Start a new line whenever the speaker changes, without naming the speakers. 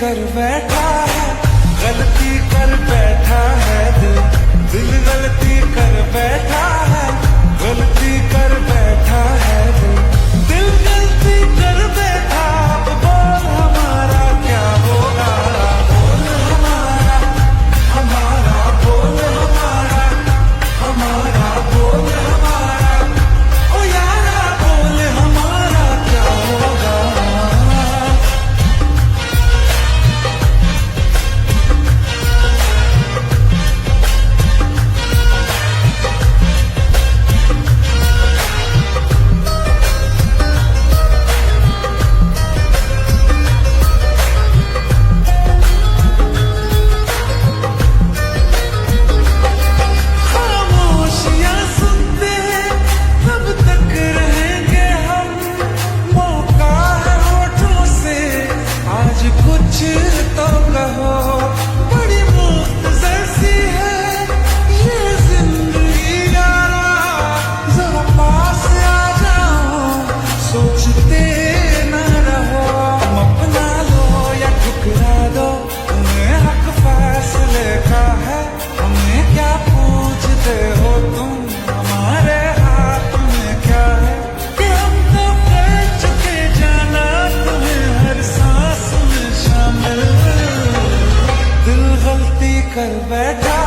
कर बैठा है, गलती कर बैठा है दिल, दिल गलती कर बैठा है, गलती कर बैठा है दिल, दिल गलती कर बैठा। अब बोल हमारा क्या होगा, बोल हमारा, हमारा बोल हमारा, हमारा बोल हमारा, ओ यारा बोल हमारा क्या होगा। खामोशियां सुनते हैं तब तक रहेंगे हम, मौका है होठों से आज कुछ तो कहो। बड़ी मुख्तसर सी है ये जिंदगी यारा, जरा पास आ जाओ सोचते न रहो। तुम अपना लो या ठुकरा दो, तुम्हें हक फैसले का है, हमें क्या पूछते हो तुम, हमारे हाथ में क्या है कि हम तो कर चुके जाना तुम्हें हर सांस में शामिल। दिल गलती कर बैठा